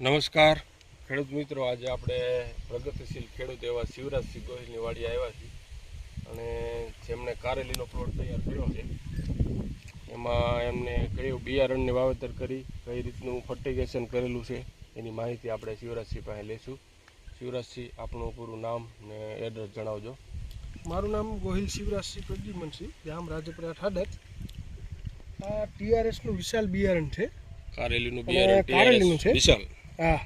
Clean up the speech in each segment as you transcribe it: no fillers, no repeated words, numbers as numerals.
નમસ્કાર ખેડૂત મિત્રો, આજે આપણે પ્રગતિશીલ ખેડૂત એવા શિવરાજસિંહ ગોહિલની વાડીએ આવ્યા છીએ અને જેમણે કારેલીનો પ્લોટ તૈયાર કર્યો છે. એમાં એમને કયું બિયારણની વાવેતર કરી, કઈ રીતનું ફર્ટિગેશન કરેલું છે એની માહિતી આપણે શિવરાજસિંહ પાસે લઈશું. શિવરાજસિંહ, આપણું પૂરું નામ ને એડ્રેસ જણાવજો. મારું નામ ગોહિલ શિવરાજસિંહ પ્રદ્યુમનસિંહ, ગામ રાજપરા ઠાડક. આ ટીઆરએસનું વિશાલ બિયારણ છે. કારેલીનું કારેલીનું છે વિશાલ. હા,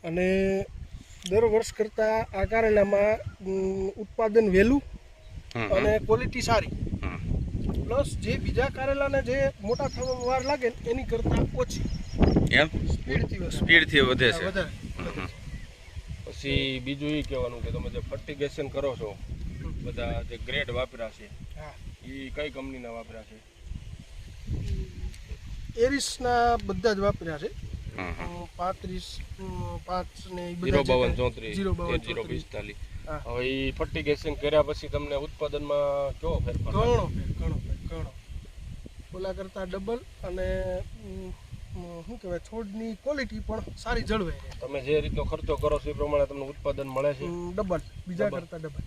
અને દર વર્ષ કરતાં આ કારેલામાં ઉત્પાદન વહેલું અને ક્વોલિટી સારી, પ્લસ જે બીજા કારેલાને જે મોટા થવામાં વાર લાગે એની કરતાં ઓછી સ્પીડથી વધે છે. વધારે. પછી બીજું એ કહેવાનું કે તમે જે ફર્ટિગેશન કરો છો, બધા જે ગ્રેડ વાપર્યા છે હા, એ કઈ કંપનીના વાપર્યા છે? એરિસના બધા જ વાપર્યા છે. 35 ને 05234 હવે એ ફર્ટિગેશન કર્યા પછી તમને ઉત્પાદનમાં કેવો ફેરફાર? ઘણો ઓલા કરતાં ડબલ, અને શું કહેવાય, છોડની ક્વોલિટી પણ સારી જળવાઈ રહે. તમે જે રીતનો ખર્ચો કરો છો એ પ્રમાણે તમને ઉત્પાદન મળે છે? ડબલ, બીજા કરતાં ડબલ.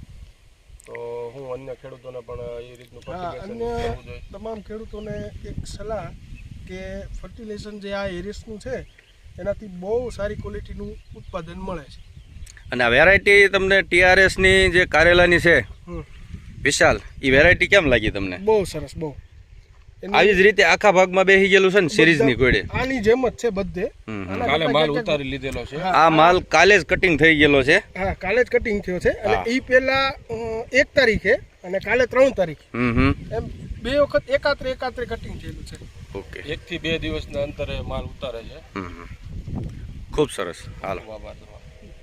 તો હું અન્ય ખેડૂતોને પણ એ રીતનું ફર્ટિગેશન અન્ય કરવું જોઈએ. તમામ ખેડૂતોને એક સલાહ કે ફર્ટિલાઇઝેશન જે આ એરિસનું છે એનાથી બહુ સારી ક્વોલિટીનું ઉત્પાદન મળે છે. અને આ વેરાયટી તમને ટીઆરએસની જે કારેલાની છે વિશાલ, એ વેરાયટી કેમ લાગી તમને? બહુ સરસ, બહુ. આવી જ રીતે આખા ભાગમાં બેસી ગયેલું છે ને સિરીઝની કોડે? આની જેમ જ છે બધે. કાલે માલ ઉતારી લીધેલો છે. આ માલ કાલે જ કટિંગ થઈ ગયેલો છે. હા, કાલે જ કટિંગ થયો છે. અને એ પહેલા 1 તારીખે અને કાલે 3 તારીખે એમ 2 વખત એકાત્રે કટિંગ થયેલું છે. ઓકે, 1 થી 2 દિવસના અંતરે માલ ઉતારે છે. ખૂબ સરસ. હાલો. આભાર તમારો.